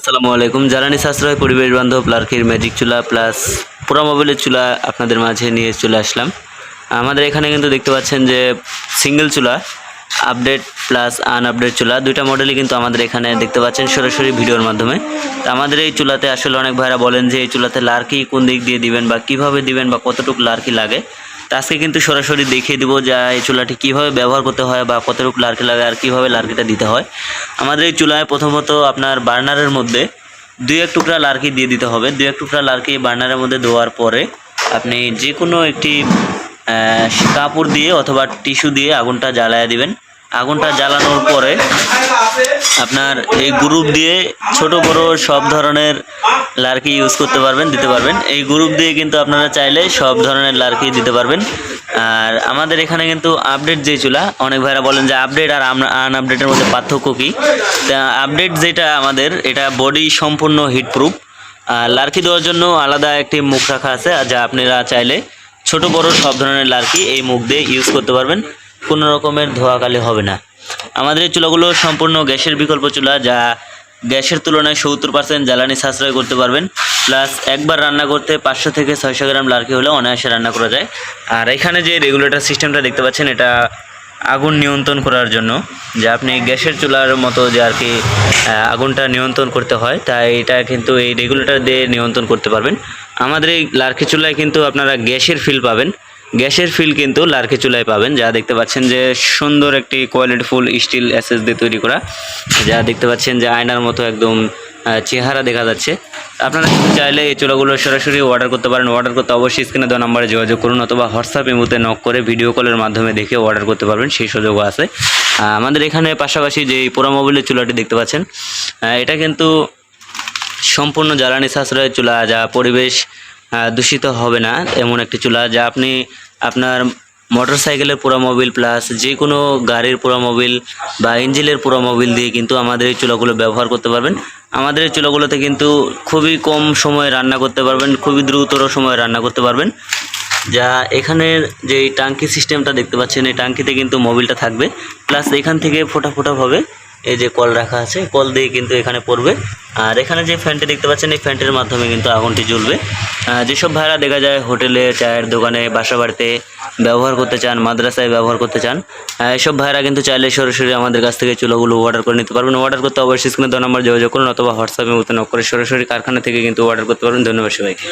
আসসালামু আলাইকুম। জ্বালানি সাশ্রয় পরিবেশ বান্ধব লার্কির ম্যাজিক চুলা প্লাস পুরা মোবিলের চুলা আপনাদের মাঝে নিয়ে চলে আসলাম। আমাদের এখানে কিন্তু দেখতে পাচ্ছেন যে সিঙ্গেল চুলা, আপডেট প্লাস আনআপডেট চুলা দুইটা মডেলই কিন্তু আমাদের এখানে দেখতে পাচ্ছেন সরাসরি ভিডিওর মাধ্যমে। তো আমাদের এই চুলাতে আসলে অনেক ভাইরা বলেন যে এই চুলাতে লার্কি কোন দিক দিয়ে দিবেন বা কিভাবে দিবেন বা কতটুকু লার্কি লাগে। তো আজকে কিন্তু সরাসরি দেখিয়ে দিব যে এই চুলাটি কীভাবে ব্যবহার করতে হয় বা কতটুকু লার্কি লাগে আর কীভাবে লার্কিটা দিতে হয়। আমাদের এই চুলায় প্রথমত আপনার বার্নারের মধ্যে 2-1 টুকরা লার্কি দিয়ে দিতে হবে। 2-1 টুকরা লার্কি বার্নারের মধ্যে দেওয়ার পরে আপনি যে কোনো একটি কাপড় দিয়ে অথবা টিস্যু দিয়ে আগুনটা জ্বালায় দিবেন। আগুনটা জ্বালানোর পরে আপনার এই গ্রুপ দিয়ে ছোট বড় সব ধরনের লার্কি ইউজ করতে পারবেন, দিতে পারবেন। এই গ্রুপ দিয়ে কিন্তু আপনারা চাইলে সব ধরনের লার্কি দিতে পারবেন। আর আমাদের এখানে কিন্তু আপডেট যে চুলা, অনেক ভাইরা বলেন যে আপডেট আর আনআপডেটের মধ্যে পার্থক্য কী। তা আপডেট যেটা আমাদের, এটা বডি সম্পূর্ণ হিটপ্রুফ। লার্কি দেওয়ার জন্য আলাদা একটি মুখ রাখা আছে, যা আপনারা চাইলে ছোট বড় সব ধরনের লার্কি এই মুখ দিয়ে ইউজ করতে পারবেন, কোনো রকমের ধোঁয়াকালি হবে না। আমাদের এই চুলাগুলো সম্পূর্ণ গ্যাসের বিকল্প চুলা, যা গ্যাসের তুলনায় 70% জ্বালানি সাশ্রয় করতে পারবেন। প্লাস একবার রান্না করতে 500 থেকে 600 গ্রাম লার্কি হলে অনায়াসে রান্না করা যায়। আর এখানে যে রেগুলেটর সিস্টেমটা দেখতে পাচ্ছেন, এটা আগুন নিয়ন্ত্রণ করার জন্য, যে আপনি গ্যাসের চুলার মতো যে আর কি আগুনটা নিয়ন্ত্রণ করতে হয়, তাই এটা কিন্তু এই রেগুলেটর দিয়ে নিয়ন্ত্রণ করতে পারবেন। আমাদের এই লার্কি চুলায় কিন্তু আপনারা গ্যাসের ফিল পাবেন, গ্যাসের ফিল কিন্তু লার্কি চুলায় পাবেন। যা দেখতে পাচ্ছেন যে সুন্দর একটি কোয়ালিটিফুল স্টিল এসএস দিয়ে তৈরি করা, যা দেখতে পাচ্ছেন যে আয়নার মতো একদম চেহারা দেখা যাচ্ছে। আপনারা চাইলে এই চুলাগুলো সরাসরি অর্ডার করতে পারেন। অর্ডার করতে অবশ্যই স্ক্রিনে দেওয়া নাম্বারে যোগাযোগ করুন, অথবা হোয়াটসঅ্যাপ ইমোতে নক করে ভিডিও কলের মাধ্যমে দেখে অর্ডার করতে পারবেন, সেই সুযোগও আছে। আমাদের এখানে পাশাপাশি যে পুরা মোবিলের চুলাটি দেখতে পাচ্ছেন, এটা কিন্তু সম্পূর্ণ জ্বালানি সাশ্রয়ের চুলা, যা পরিবেশ দূষিত হবে না এমন একটি চুলা, যা আপনি আপনার মোটরসাইকেলের পুরো মোবিল প্লাস যে কোনো গাড়ির পুরো মোবিল বা ইঞ্জিনের পুরো মোবিল দিয়ে কিন্তু আমাদের এই চুলাগুলো ব্যবহার করতে পারবেন। আমাদের এই চুলাগুলোতে কিন্তু খুবই কম সময়ে রান্না করতে পারবেন, খুবই দ্রুততর সময়ে রান্না করতে পারবেন। যা এখানের যে টাঙ্কি সিস্টেমটা দেখতে পাচ্ছেন, এই টাঙ্কিতে কিন্তু মোবিলটা থাকবে, প্লাস এখান থেকে ফোটা ফোটাভাবে এই যে কল রাখা আছে, কল দিয়ে কিন্তু এখানে পড়বে। আর এখানে যে ফ্যানটি দেখতে পাচ্ছেন, এই ফ্যানটির মাধ্যমে কিন্তু আগুনটি জ্বলবে। যেসব ভাইরা দেখা যায় হোটেলে, চায়ের দোকানে, বাসা বাড়িতে ব্যবহার করতে চান, মাদ্রাসায় ব্যবহার করতে চান, এসব ভাইরা কিন্তু চাইলে সরাসরি আমাদের কাছ থেকে চুলাগুলো অর্ডার করে নিতে পারবেন। অর্ডার করতে অবশ্যই স্ক্রিনে দেওয়া নাম্বার যোগাযোগ করুন, অথবা হোয়াটসঅ্যাপে মতো নক করে সরাসরি কারখানা থেকে কিন্তু অর্ডার করতে পারবেন। ধন্যবাদ সবাইকে।